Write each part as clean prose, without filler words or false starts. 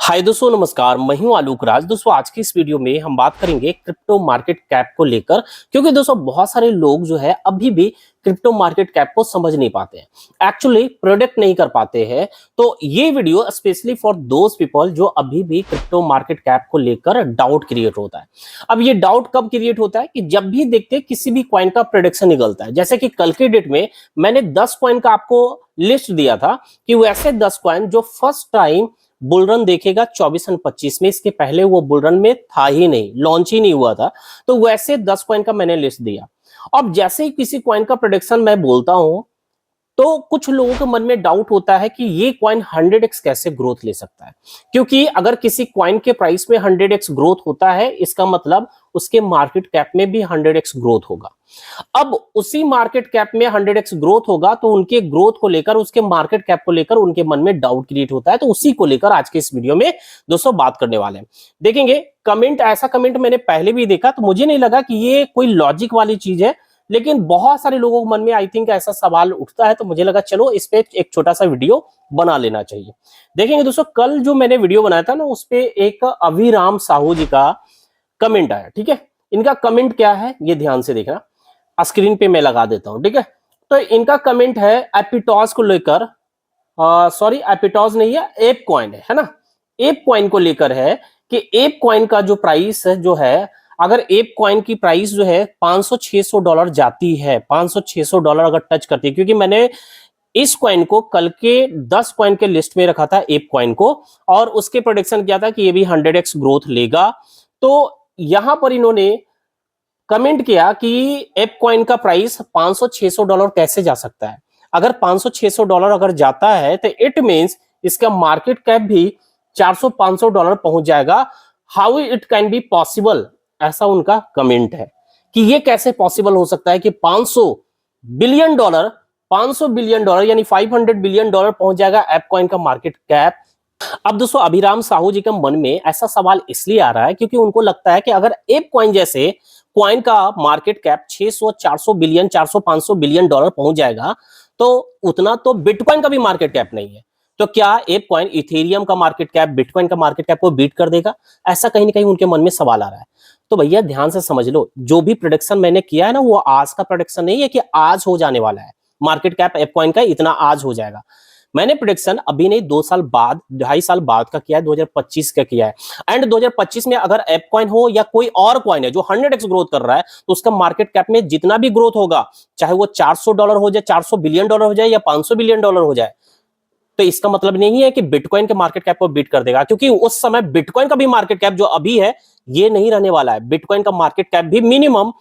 हाय दोस्तों, नमस्कार। मैं हूं आलोक राज। दोस्तों, आज की इस वीडियो में हम बात करेंगे क्रिप्टो मार्केट कैप को लेकर, क्योंकि दोस्तों बहुत सारे लोग जो है अभी भी क्रिप्टो मार्केट कैप को समझ नहीं पाते हैं, एक्चुअली प्रोडक्ट नहीं कर पाते हैं। तो ये video specially for those people जो अभी भी क्रिप्टो मार्केट कैप को लेकर डाउट क्रिएट होता है। अब ये डाउट कब क्रिएट होता है कि जब भी देखते हैं किसी भी कॉइन का प्रेडिक्शन निकलता है। जैसे कि कल के डेट में मैंने 10 कॉइन का आपको लिस्ट दिया था कि वैसे 10 कॉइन जो फर्स्ट टाइम बुलरन देखेगा 24 और 25 में, इसके पहले वो बुलरन में था ही नहीं, लॉन्च ही नहीं हुआ था। तो वैसे 10 कॉइन का मैंने लिस्ट दिया। अब जैसे ही किसी कॉइन का प्रेडिक्शन मैं बोलता हूं तो कुछ लोगों के मन में डाउट होता है कि ये कॉइन 100x कैसे ग्रोथ ले सकता है, क्योंकि अगर किसी कॉइन के प्राइस में 100x ग्रोथ होता है, इसका मतलब उसके मार्केट कैप में भी 100x ग्रोथ होगा। अब उसी मार्केट कैप में 100x ग्रोथ होगा तो उनके ग्रोथ को लेकर, उसके मार्केट कैप को लेकर उनके मन में डाउट क्रिएट होता है। तो उसी को लेकर आज के इस वीडियो में दोस्तों बात करने वाले हैं। देखेंगे कमेंट, ऐसा कमेंट मैंने पहले भी देखा तो मुझे नहीं लगा कि ये कोई लॉजिक वाली चीज है, लेकिन बहुत सारे लोगों के मन में आई थिंक ऐसा सवाल उठता है, तो मुझे लगा चलो इस पे एक छोटा सा वीडियो बना लेना चाहिए। देखेंगे दोस्तों, कल जो मैंने वीडियो बनाया था ना, उस पे एक अभिराम साहू जी का कमेंट आया। ठीक है, इनका कमेंट क्या है ये ध्यान से देखना, स्क्रीन पे मैं लगा देता हूं। ठीक है, तो इनका कमेंट है एपिटॉज को लेकर, सॉरी एपिटॉज नहीं है, एप कॉइन है ना। एप कॉइन को लेकर है कि एप कॉइन का जो प्राइस है जो है, अगर एप कॉइन की प्राइस जो है $500-600 जाती है, $500-600 अगर टच करती है, क्योंकि मैंने इस कॉइन को कल के 10 कॉइन के लिस्ट में रखा था एप कॉइन को, और उसके प्रोडिक्शन किया था कि ये भी 100x ग्रोथ लेगा। तो यहां पर इन्होंने कमेंट किया कि एप कॉइन का प्राइस $500-600 कैसे जा सकता है। अगर $500-600 अगर जाता है तो इट मींस इसका मार्केट कैप भी $400-500 पहुंच जाएगा। How it can be possible, ऐसा उनका कमेंट है कि ये कैसे पॉसिबल हो सकता है कि $500 बिलियन यानी $500 बिलियन पहुंच जाएगा एप कॉइन का मार्केट कैप। अब दोस्तों अभिराम साहू जी के मन में ऐसा सवाल इसलिए आ रहा है क्योंकि उनको लगता है कि अगर एप कॉइन जैसे कॉइन का market cap 600-400 billion, 400-500 billion dollar पहुंच जाएगा, तो उतना तो बिटकॉइन का भी मार्केट कैप नहीं है। तो क्या एप कॉइन इथेरियम का मार्केट कैप बिटकॉइन का मार्केट कैप को बीट कर देगा? ऐसा कहीं ना कहीं उनके मन में सवाल आ रहा है। तो भैया ध्यान से समझ लो, जो भी प्रोडिक्शन मैंने किया है ना, वो आज का प्रोडिक्शन नहीं है कि आज हो जाने वाला है मार्केट कैप एप कॉइन का इतना आज हो जाएगा। मैंने प्रोडिक्शन अभी नहीं, 2 साल बाद, 2.5 साल बाद का किया है, 2025 का किया है। एंड 2025 में अगर एप कॉइन हो या कोई और कॉइन है जो 100x ग्रोथ कर रहा है, तो उसका मार्केट कैप में जितना भी ग्रोथ होगा, चाहे वो $400 हो जाए, $400 बिलियन हो जाए या $500 बिलियन हो जाए, तो इसका मतलब नहीं है कि बिटकॉइन के मार्केट कैप को बीट कर देगा, क्योंकि उस समय बिटकॉइन का भी मार्केट कैप जो अभी है ये नहीं रहने वाला है। बिटकॉइन का मार्केट कैप भी मिनिमम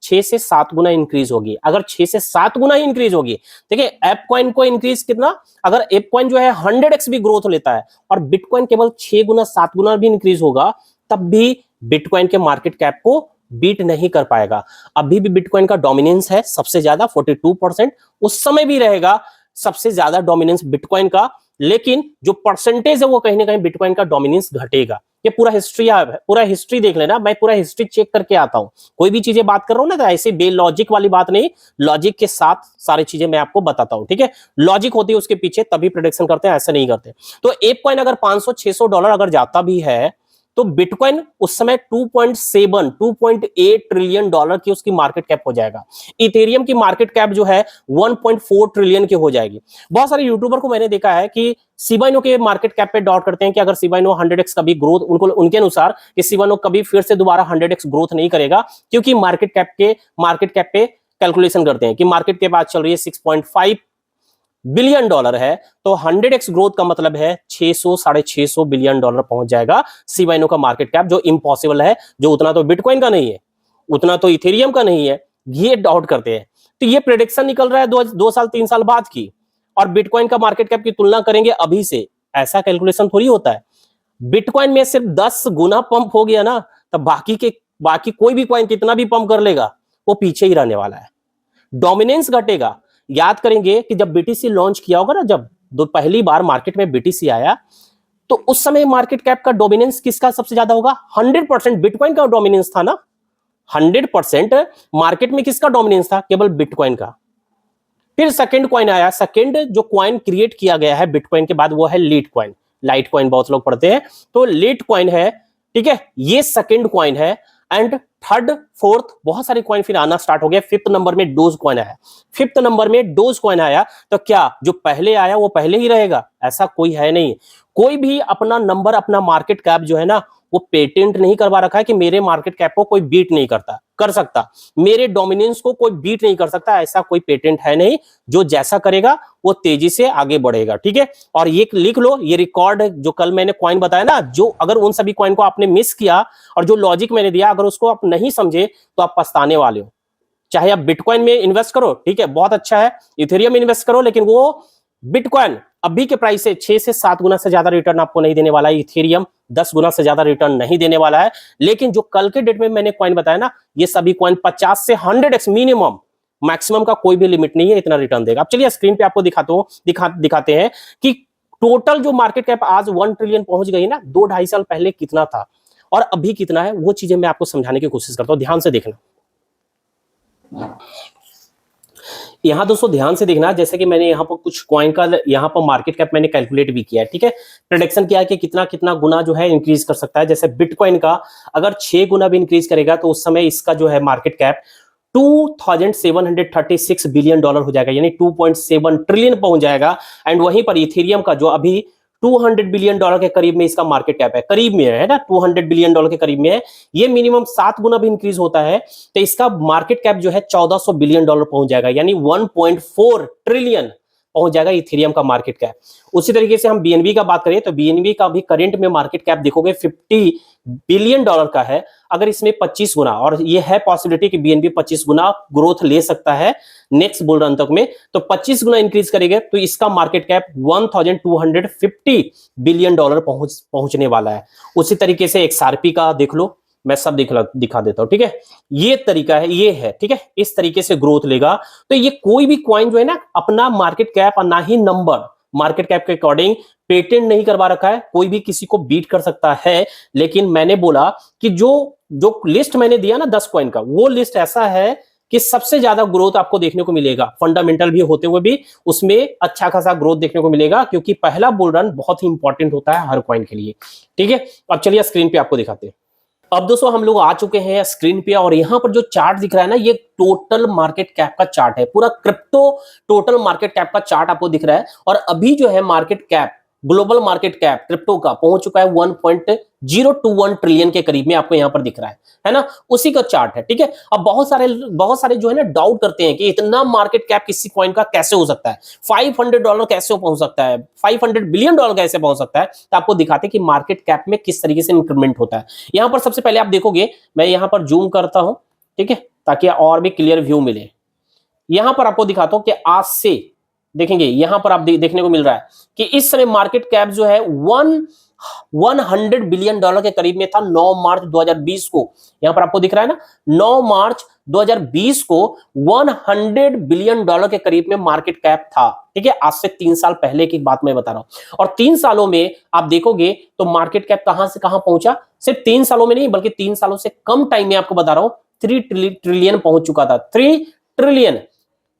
6 से 7 गुना इंक्रीज होगी। अगर 6 से 7 गुना ही इंक्रीज होगी, देखिए एप कॉइन को इंक्रीज कितना, अगर एप कॉइन जो है 100x भी ग्रोथ लेता है और बिटकॉइन केवल 6 गुना 7 गुना भी इंक्रीज होगा, तब भी बिटकॉइन के मार्केट कैप को बीट नहीं कर पाएगा। अभी भी बिटकॉइन का डोमिनेंस है सबसे ज्यादा 42%, उस समय भी रहेगा सबसे ज्यादा डोमिनेंस बिटकॉइन का, लेकिन जो परसेंटेज है वो कहीं ना कहीं बिटकॉइन का डोमिनेंस घटेगा। ये पूरा हिस्ट्री देख लेना, मैं पूरा हिस्ट्री चेक करके आता हूं। कोई भी चीजें बात कर रहा हूं ना, तो ऐसे बेलॉजिक वाली बात नहीं, लॉजिक के साथ सारी चीजें मैं आपको बताता हूं। ठीक है, लॉजिक होती है उसके पीछे, तभी प्रेडिक्शन करते हैं, ऐसा नहीं करते। तो एप कॉइन अगर $500-600 अगर जाता भी है, तो बिटकॉइन उस समय 2.8 ट्रिलियन डॉलर की उसकी मार्केट कैप हो जाएगा। इथेरियम की मार्केट कैप जो है 1.4 ट्रिलियन की हो जाएगी। बहुत सारे यूट्यूबर को मैंने देखा है कि शिबा इनु के मार्केट कैप पे डाउट करते हैं कि अगर शिबा इनु 100x कभी ग्रोथ, उनके अनुसार कि शिबा इनु कभी फिर से दोबारा 100x ग्रोथ नहीं करेगा, क्योंकि मार्केट कैप पे कैलकुलेशन करते हैं कि मार्केट कैप आज चल रही है $6.5 बिलियन है, तो 100x ग्रोथ का मतलब है 600-650 बिलियन डॉलर पहुंच जाएगा शिबा इनु का मार्केट कैप, जो इम्पॉसिबल है, जो उतना तो बिटकॉइन का नहीं है, उतना तो इथेरियम का नहीं है। ये डाउट करते हैं। तो ये प्रेडिक्शन निकल रहा है 2 साल 3 साल बाद की, और बिटकॉइन का मार्केट कैप की तुलना करेंगे अभी से, ऐसा कैलकुलेशन थोड़ी होता है। बिटकॉइन में सिर्फ 10 गुना पंप हो गया ना, तब बाकी कोई भी कॉइन कितना भी पंप कर लेगा वो पीछे ही रहने वाला है, डोमिनेंस घटेगा। याद करेंगे कि जब बीटीसी लॉन्च किया होगा ना, जब पहली बार मार्केट में बीटीसी आया, तो उस समय मार्केट कैप का डोमिनेंस किसका सबसे ज्यादा होगा? 100% बिटकॉइन का डोमिनेंस था ना। 100% मार्केट में किसका डोमिनेंस था? केवल बिटकॉइन का। फिर सेकंड कॉइन आया, सेकंड जो कॉइन क्रिएट किया गया है बिटकॉइन के बाद, वो है लीड कॉइन। लाइट कॉइन बहुत लोग पढ़ते हैं, तो लीट कॉइन है, ठीक है, ये सेकंड कॉइन है, एंड थर्ड फोर्थ बहुत सारे कॉइन फिर आना स्टार्ट हो गया। फिफ्थ नंबर में डोज कॉइन आया, फिफ्थ नंबर में डोज कॉइन आया। तो क्या जो पहले आया वो पहले ही रहेगा? ऐसा कोई है नहीं। कोई भी अपना नंबर, अपना मार्केट कैप जो है ना, वो पेटेंट नहीं करवा रखा है कि मेरे मार्केट कैप को कोई बीट नहीं करता, कर सकता, मेरे डोमिनेंस को कोई बीट नहीं कर सकता, ऐसा कोई पेटेंट है नहीं। जो जैसा करेगा वो तेजी से आगे बढ़ेगा, ठीक है। और ये लिख लो, ये रिकॉर्ड जो कल मैंने कॉइन बताया ना, जो अगर उन सभी कॉइन को आपने मिस किया और जो लॉजिक मैंने दिया अगर उसको आप नहीं समझे तो आप पछताने वाले हो। चाहे आप बिटकॉइन में इन्वेस्ट करो, ठीक है, बहुत अच्छा है, इथेरियम में इन्वेस्ट करो, लेकिन वो बिटकॉइन अभी के प्राइस से 6 से 7 गुना से ज्यादा रिटर्न आपको नहीं देने वाला है, इथेरियम 10 गुना से ज्यादा रिटर्न नहीं देने वाला है। लेकिन जो कल के डेट में मैंने कॉइन बताया ना, ये सभी कॉइन 50 से 100x मिनिमम, मैक्सिमम का कोई भी लिमिट नहीं है, इतना रिटर्न देगा। अब चलिए स्क्रीन पे आपको दिखाते हैं कि टोटल जो मार्केट कैप आज 1 ट्रिलियन पहुंच गई ना, 2-2.5 साल पहले कितना था और अभी कितना है, वो चीजें मैं आपको समझाने की कोशिश करता हूं, ध्यान से देखना। यहां दोस्तों ध्यान से देखना, जैसे कि मैंने यहां पर कुछ कॉइन का यहां पर मार्केट कैप मैंने कैलकुलेट भी किया है, ठीक है, प्रेडिक्शन किया है कि कितना कितना गुना जो है इंक्रीज कर सकता है। जैसे बिटकॉइन का अगर 6 गुना भी इंक्रीज करेगा तो उस समय इसका जो है मार्केट कैप $2736 बिलियन हो जाएगा, यानी 2.7 ट्रिलियन पहुंच जाएगा। एंड वहीं पर इथेरियम का जो अभी $200 बिलियन के करीब में इसका मार्केट कैप है, करीब में है ना, $200 बिलियन के करीब में है, ये मिनिमम 7 गुना भी इंक्रीज होता है तो इसका मार्केट कैप जो है $1400 बिलियन पहुंच जाएगा, यानी 1.4 ट्रिलियन पहुंच जाएगा इथेरियम का मार्केट कैप। उसी तरीके से हम बीएनबी का बात करें तो बीएनबी का भी करंट में मार्केट कैप देखोगे $50 बिलियन का है। अगर इसमें 25 गुना, और ये है पॉसिबिलिटी कि बीएनबी 25 गुना ग्रोथ ले सकता है नेक्स्ट बुल रन तक में, तो 25 गुना इंक्रीज करेंगे तो इसका मार्केट कैप $1250 बिलियन पहुंचने वाला है। उसी तरीके से एक्सआरपी का देख लो, मैं सब दिखा देता हूं, ठीक है, ये तरीका है, ये है, ठीक है, इस तरीके से ग्रोथ लेगा। तो ये कोई भी कॉइन जो है ना, अपना मार्केट कैप और ना ही नंबर मार्केट कैप के अकॉर्डिंग पेटेंट नहीं करवा रखा है, कोई भी किसी को बीट कर सकता है। लेकिन मैंने बोला कि जो लिस्ट मैंने दिया ना 10 कॉइन का, वो लिस्ट ऐसा है कि सबसे ज्यादा ग्रोथ आपको देखने को मिलेगा, फंडामेंटल भी होते हुए भी उसमें अच्छा खासा ग्रोथ देखने को मिलेगा, क्योंकि पहला बुल रन बहुत ही इंपॉर्टेंट होता है हर कॉइन के लिए, ठीक है। अब चलिए स्क्रीन पे आपको दिखाते हैं। अब दोस्तों हम लोग आ चुके हैं स्क्रीन पे, और यहां पर जो चार्ट दिख रहा है ना, ये टोटल मार्केट कैप का चार्ट है, पूरा क्रिप्टो टोटल मार्केट कैप का चार्ट आपको दिख रहा है। और अभी जो है market cap, global market cap crypto का पहुंच चुका है 1.021 ट्रिलियन के करीब में, आपको यहां पर दिख रहा है ना, उसी का चार्ट है, ठीक है। अब बहुत सारे जो है ना डाउट करते हैं कि इतना मार्केट कैप किसी कॉइन का कैसे हो सकता है, $500 कैसे पहुंच सकता है, $500 बिलियन कैसे पहुंच सकता है। तो आपको दिखाते हैं कि मार्केट कैप में किस तरीके से इंक्रीमेंट होता है। यहां पर सबसे पहले आप देखोगे, मैं यहां पर जूम करता हूं, ठीक है, ताकि और भी क्लियर व्यू मिले। यहां पर आपको दिखाता हूं कि आज से देखेंगे, यहां पर आप देखने को मिल रहा है कि इस समय मार्केट कैप जो है 100 बिलियन के करीब में था 9 मार्च 2020 को। यहां पर आपको दिख रहा है ना, 9 मार्च 2020 को 100 बिलियन के करीब में मार्केट कैप था, ठीक है। आज से 3 साल पहले की बात मैं बता रहा हूं। और 3 सालों में आप देखोगे तो मार्केट कैप कहां से कहां पहुंचा, सिर्फ 3 सालों में नहीं बल्कि 3 सालों से कम टाइम में आपको बता रहा हूं 3 ट्रिलियन पहुंच चुका था, 3 ट्रिलियन।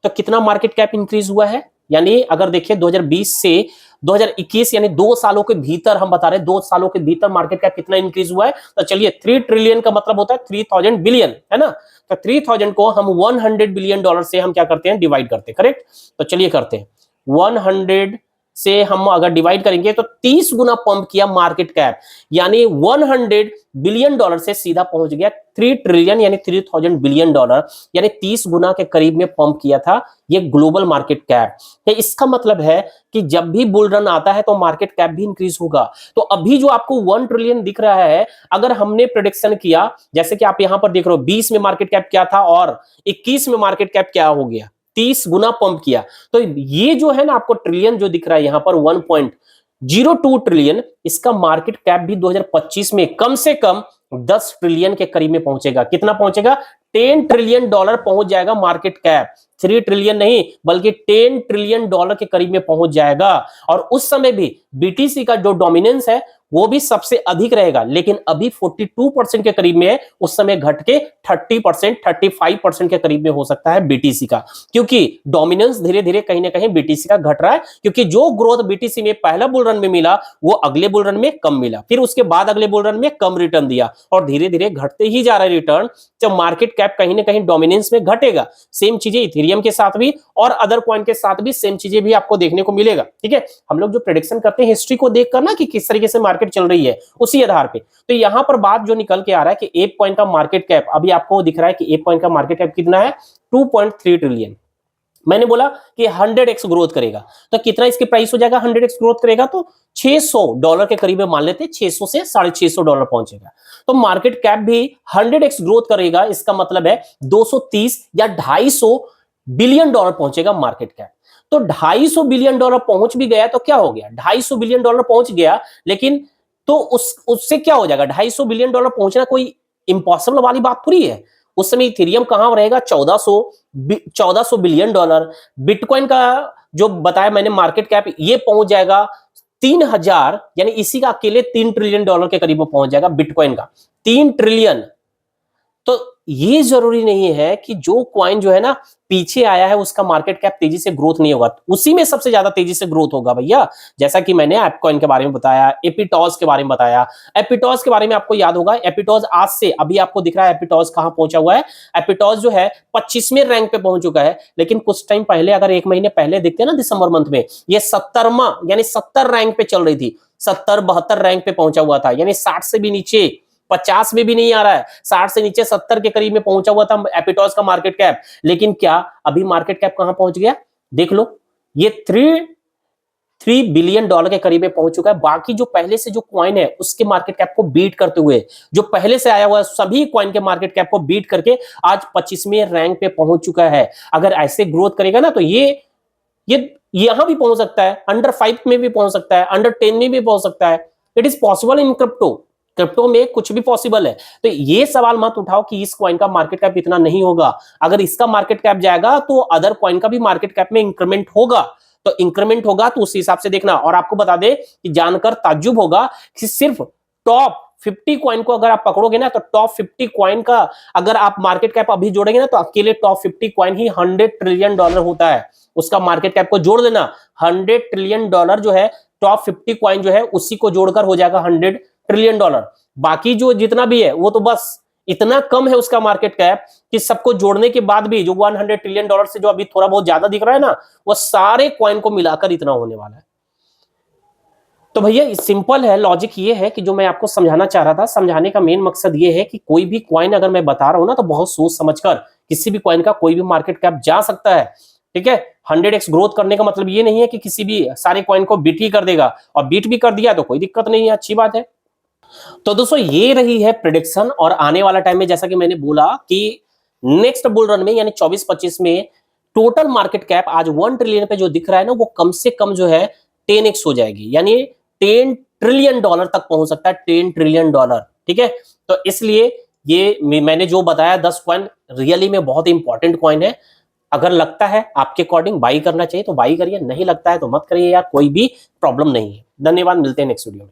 तो कितना मार्केट कैप इंक्रीज हुआ है, यानी अगर देखिए 2020 से 2021, यानी 2 सालों के भीतर हम बता रहे हैं, 2 सालों के भीतर मार्केट कैप कितना इंक्रीज हुआ है। तो चलिए 3 ट्रिलियन का मतलब होता है 3000 बिलियन, है ना। तो 3000 को हम 100 बिलियन डॉलर से हम क्या करते हैं, डिवाइड करते हैं, करेक्ट। तो चलिए करते हैं, 100 से हम अगर डिवाइड करेंगे तो 30 गुना पंप किया मार्केट कैप, यानी 100 बिलियन डॉलर से सीधा पहुंच गया 3 ट्रिलियन यानी 3000 बिलियन डॉलर, यानी 30 गुना के करीब में पंप किया था ये ग्लोबल मार्केट कैप। तो इसका मतलब है कि जब भी बुल रन आता है तो मार्केट कैप भी इंक्रीज होगा। तो अभी जो आपको 1 ट्रिलियन दिख रहा है, अगर हमने प्रेडिक्शन किया, जैसे कि आप यहां पर देख रहे हो 20 में मार्केट कैप क्या था और 21 में मार्केट कैप क्या हो गया, 30 गुना पंप किया। तो ये जो है ना आपको ट्रिलियन जो दिख रहा है यहां पर 1.02 ट्रिलियन, इसका मार्केट कैप भी 2025 में कम से कम 10 ट्रिलियन के करीब में पहुंचेगा। कितना पहुंचेगा, 10 ट्रिलियन डॉलर पहुंच जाएगा मार्केट कैप, 3 ट्रिलियन नहीं बल्कि 10 ट्रिलियन डॉलर के करीब में पहुंच जाएगा। और उस समय भी बीटीसी का जो डोमिनेंस है वो भी सबसे अधिक रहेगा, लेकिन अभी 42% के करीब में है, उस समय घट के 30%, 35% के करीब में हो सकता है बीटीसी का, क्योंकि डोमिनेंस धीरे धीरे कहीं ना कहीं बीटीसी का घट रहा है, क्योंकि जो ग्रोथ बीटीसी में पहला बुल रन में मिला वो अगले बुल रन में कम मिला, फिर उसके बाद अगले बुल रन में कम रिटर्न दिया और धीरे धीरे घटते ही जा रहा है रिटर्न। जब मार्केट कैप कहीं ना कहीं डोमिनेंस में घटेगा, सेम चीजें इथेरियम के साथ भी और अदर कॉइन के साथ भी सेम चीजें भी आपको देखने को मिलेगा। ठीक है, हम लोग जो प्रेडिक्शन करते हैं हिस्ट्री को देखकर ना कि किस तरीके से मार्केट चल रही है, उसी आधार पे। तो यहां पर बात जो निकल के आ रहा है कि एप कॉइन का मार्केट कैप, अभी आपको दिख रहा है कि एप कॉइन का मार्केट कैप कितना है, 2.3 ट्रिलियन। मैंने बोला कि 100x ग्रोथ करेगा, तो कितना इसके प्राइस हो जाएगा, 100x ग्रोथ करेगा तो $600 के करीब मान लेते, 600 से $650 पहुंचेगा। तो मार्केट कैप भी 100x ग्रोथ करेगा, इसका मतलब है 230 या $250 बिलियन पहुंचेगा मार्केट कैप। तो $250 बिलियन पहुंच भी गया तो क्या हो गया, $250 बिलियन पहुंच गया, लेकिन तो उससे क्या हो जाएगा, $250 बिलियन पहुंचना कोई इंपॉसिबल वाली बात थोड़ी है। उस समय इथेरियम कहां रहेगा, 1400 बिलियन डॉलर। बिटकॉइन का जो बताया मैंने मार्केट कैप, ये पहुंच जाएगा 3000, यानी इसी का अकेले $3 ट्रिलियन के करीब पहुंच जाएगा बिटकॉइन का, 3 ट्रिलियन। तो ये जरूरी नहीं है कि जो कॉइन जो है ना पीछे आया है उसका मार्केट कैप तेजी से ग्रोथ नहीं होगा, उसी में सबसे ज्यादा तेजी से ग्रोथ होगा भैया। जैसा कि मैंने एप कॉइन के बारे में बताया, एपिटॉस के बारे में बताया। एपिटॉस के बारे में आपको याद होगा, एपिटॉस आज से, अभी आपको दिख रहा है एपिटॉस कहां पहुंचा हुआ है, एपिटॉस जो है 25वें रैंक पे पहुंच चुका है, लेकिन कुछ टाइम पहले, अगर 1 महीने पहले देखते हैं ना दिसंबर मंथ में, ये 70वां यानी 70 रैंक पे चल रही थी, 70-72 रैंक पे पहुंचा हुआ था, यानी 60 से भी नीचे, 50 में भी नहीं आ रहा है, 60 से नीचे 70 के करीब में पहुंचा हुआ था एपिटॉस का मार्केट कैप। लेकिन क्या अभी मार्केट कैप कहां पहुंच गया, देख लो, ये 3 बिलियन डॉलर के करीब में पहुंच चुका है। बाकी जो पहले से जो कॉइन है उसके मार्केट कैप को बीट करते हुए, जो पहले से आया हुआ है सभी कॉइन के मार्केट कैप को बीट करके आज 25वें रैंक पे पहुंच चुका है। अगर ऐसे ग्रोथ करेगा ना तो ये यहां भी पहुंच सकता है, अंडर 5 में भी पहुंच सकता है, अंडर 10 में भी पहुंच सकता है। It is possible in crypto में कुछ भी पॉसिबल है। तो ये सवाल मत उठाओ कि इस कॉइन का मार्केट कैप इतना नहीं होगा। अगर इसका मार्केट कैप जाएगा तो अदर कॉइन का भी मार्केट कैप में इंक्रीमेंट होगा, तो इंक्रीमेंट होगा तो उस हिसाब से देखना। और आपको बता दे कि जानकर ताज्जुब होगा कि सिर्फ टॉप 50 कॉइन को अगर आप पकड़ोगे ना, तो टॉप 50 कॉइन का अगर आप मार्केट कैप अभी जोड़ेंगे ना, तो अकेले टॉप 50 कॉइन ही $100 ट्रिलियन होता है। उसका मार्केट कैप को जोड़ देना, $100 ट्रिलियन जो है, टॉप 50 कॉइन जो है उसी को जोड़कर हो जाएगा $100 ट्रिलियन। बाकी जो जितना भी है वो तो बस इतना कम है उसका मार्केट कैप कि सबको जोड़ने के बाद भी जो $100 ट्रिलियन से जो अभी थोड़ा बहुत ज्यादा दिख रहा है ना, वो सारे कॉइन को मिलाकर इतना होने वाला है। तो भैया सिंपल है, लॉजिक ये है कि जो मैं आपको समझाना चाह रहा था, समझाने का मेन मकसद ये है कि कोई भी कॉइन अगर मैं बता रहा हूं ना, तो बहुत सोच समझकर किसी भी कॉइन का कोई भी मार्केट कैप जा सकता है। ठीक है, 100x ग्रोथ करने का मतलब ये नहीं है कि किसी भी सारे कॉइन को बीट ही कर देगा, और बीट भी कर दिया तो कोई दिक्कत नहीं है, अच्छी बात है। तो दोस्तों ये रही है प्रेडिक्शन। और आने वाला टाइम में जैसा कि मैंने बोला कि नेक्स्ट बुल रन में यानी 24-25 में टोटल मार्केट कैप आज 1 ट्रिलियन पे जो दिख रहा है ना, वो कम से कम जो है 10x हो जाएगी, यानी $10 ट्रिलियन तक पहुंच सकता है, $10 ट्रिलियन। ठीक है, तो इसलिए ये मैंने जो बताया 10 कॉइन रियली में बहुत इंपॉर्टेंट कॉइन है। अगर लगता है आपके अकॉर्डिंग बाई करना चाहिए तो बाई करिए, नहीं लगता है तो मत करिए यार, कोई भी प्रॉब्लम नहीं है। धन्यवाद, मिलते हैं नेक्स्ट वीडियो में।